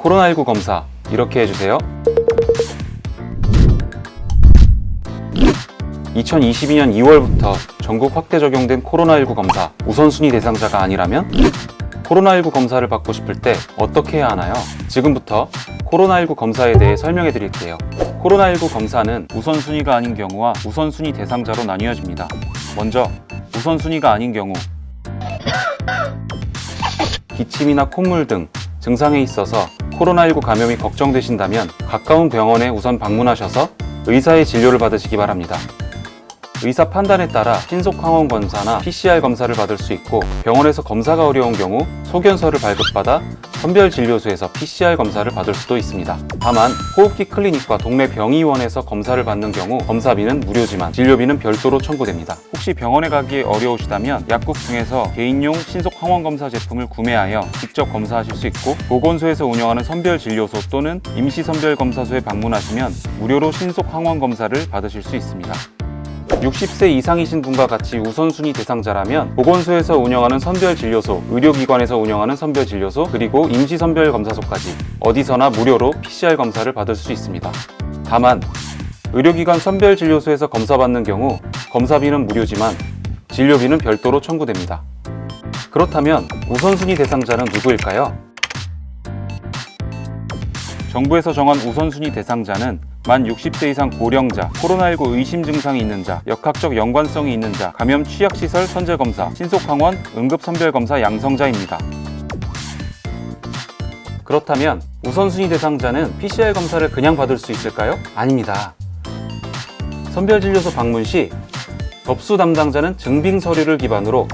코로나19 검사 이렇게 해주세요. 2022년 2월부터 전국 확대 적용된 코로나19 검사 우선순위 대상자가 아니라면? 코로나19 검사를 받고 싶을 때 어떻게 해야 하나요? 지금부터 코로나19 검사에 대해 설명해 드릴게요. 코로나19 검사는 우선순위가 아닌 경우와 우선순위 대상자로 나뉘어집니다. 먼저 우선순위가 아닌 경우, 기침이나 콧물 등 증상에 있어서 코로나19 감염이 걱정되신다면 가까운 병원에 우선 방문하셔서 의사의 진료를 받으시기 바랍니다. 의사 판단에 따라 신속항원 검사나 PCR 검사를 받을 수 있고, 병원에서 검사가 어려운 경우 소견서를 발급받아 선별진료소에서 PCR 검사를 받을 수도 있습니다. 다만 호흡기 클리닉과 동네 병의원에서 검사를 받는 경우 검사비는 무료지만 진료비는 별도로 청구됩니다. 혹시 병원에 가기 어려우시다면 약국 중에서 개인용 신속항원검사 제품을 구매하여 직접 검사하실 수 있고, 보건소에서 운영하는 선별진료소 또는 임시선별검사소에 방문하시면 무료로 신속항원검사를 받으실 수 있습니다. 60세 이상이신 분과 같이 우선순위 대상자라면 보건소에서 운영하는 선별진료소, 의료기관에서 운영하는 선별진료소, 그리고 임시선별검사소까지 어디서나 무료로 PCR 검사를 받을 수 있습니다. 다만 의료기관 선별진료소에서 검사받는 경우 검사비는 무료지만 진료비는 별도로 청구됩니다. 그렇다면 우선순위 대상자는 누구일까요? 정부에서 정한 우선순위 대상자는 만 60세 이상 고령자, 코로나19 의심 증상이 있는 자, 역학적 연관성이 있는 자, 감염 취약시설 선제검사, 신속항원, 응급선별검사 양성자입니다. 그렇다면 우선순위 대상자는 PCR 검사를 그냥 받을 수 있을까요? 아닙니다. 선별진료소 방문 시 접수 담당자는 증빙 서류를 기반으로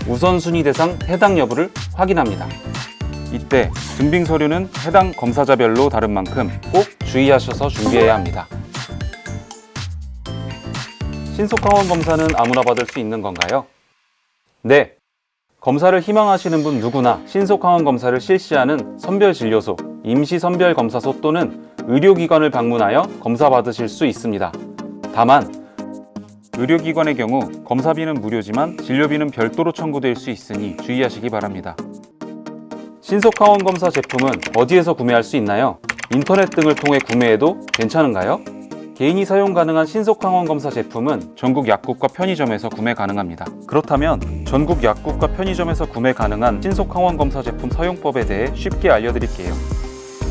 우선순위 대상 해당 여부를 확인합니다. 이때 증빙 서류는 해당 검사자별로 다른 만큼 꼭 주의하셔서 준비해야 합니다. 신속항원 검사는 아무나 받을 수 있는 건가요? 네! 검사를 희망하시는 분 누구나 신속항원 검사를 실시하는 선별진료소, 임시선별검사소 또는 의료기관을 방문하여 검사 받으실 수 있습니다. 다만 의료기관의 경우 검사비는 무료지만 진료비는 별도로 청구될 수 있으니 주의하시기 바랍니다. 신속항원 검사 제품은 어디에서 구매할 수 있나요? 인터넷 등을 통해 구매해도 괜찮은가요? 개인이 사용 가능한 신속항원 검사 제품은 전국 약국과 편의점에서 구매 가능합니다. 그렇다면 전국 약국과 편의점에서 구매 가능한 신속항원 검사 제품 사용법에 대해 쉽게 알려드릴게요.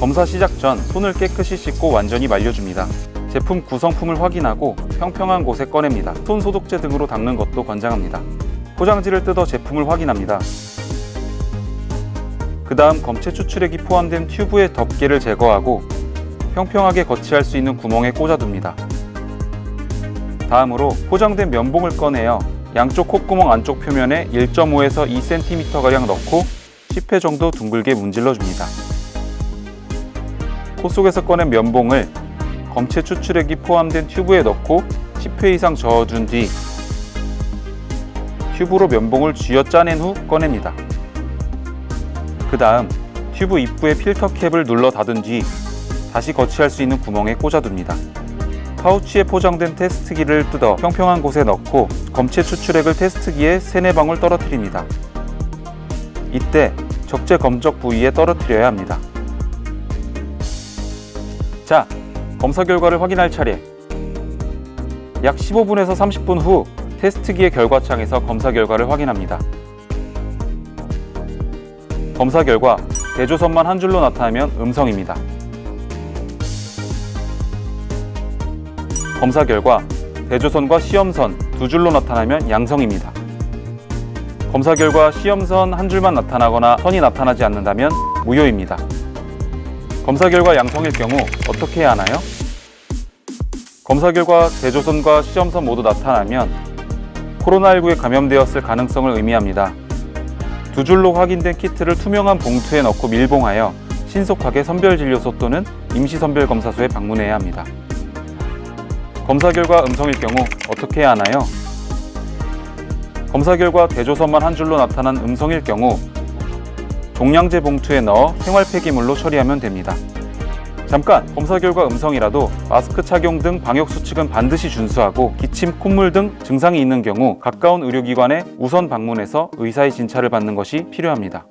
검사 시작 전 손을 깨끗이 씻고 완전히 말려줍니다. 제품 구성품을 확인하고 평평한 곳에 꺼냅니다. 손 소독제 등으로 닦는 것도 권장합니다. 포장지를 뜯어 제품을 확인합니다. 그 다음 검체 추출액이 포함된 튜브의 덮개를 제거하고 평평하게 거치할 수 있는 구멍에 꽂아둡니다. 다음으로 포장된 면봉을 꺼내어 양쪽 콧구멍 안쪽 표면에 1.5에서 2cm가량 넣고 10회 정도 둥글게 문질러줍니다. 코 속에서 꺼낸 면봉을 검체 추출액이 포함된 튜브에 넣고 10회 이상 저어준 뒤 튜브로 면봉을 쥐어 짜낸 후 꺼냅니다. 그 다음 튜브 입구에 필터 캡을 눌러 닫은 뒤 다시 거치할 수 있는 구멍에 꽂아둡니다. 파우치에 포장된 테스트기를 뜯어 평평한 곳에 넣고 검체 추출액을 테스트기에 3-4방울 떨어뜨립니다. 이때 적재 검적 부위에 떨어뜨려야 합니다. 자, 검사 결과를 확인할 차례. 약 15분에서 30분 후 테스트기의 결과창에서 검사 결과를 확인합니다. 검사 결과 대조선만 한 줄로 나타나면 음성입니다. 검사 결과 대조선과 시험선 2줄로 나타나면 양성입니다. 검사 결과 시험선 한 줄만 나타나거나 선이 나타나지 않는다면 무효입니다. 검사 결과 양성일 경우 어떻게 해야 하나요? 검사 결과 대조선과 시험선 모두 나타나면 코로나19에 감염되었을 가능성을 의미합니다. 2줄로 확인된 키트를 투명한 봉투에 넣고 밀봉하여 신속하게 선별진료소 또는 임시선별검사소에 방문해야 합니다. 검사 결과 음성일 경우 어떻게 해야 하나요? 검사 결과 대조선만 한 줄로 나타난 음성일 경우 종량제 봉투에 넣어 생활 폐기물로 처리하면 됩니다. 잠깐! 검사 결과 음성이라도 마스크 착용 등 방역수칙은 반드시 준수하고 기침, 콧물 등 증상이 있는 경우 가까운 의료기관에 우선 방문해서 의사의 진찰을 받는 것이 필요합니다.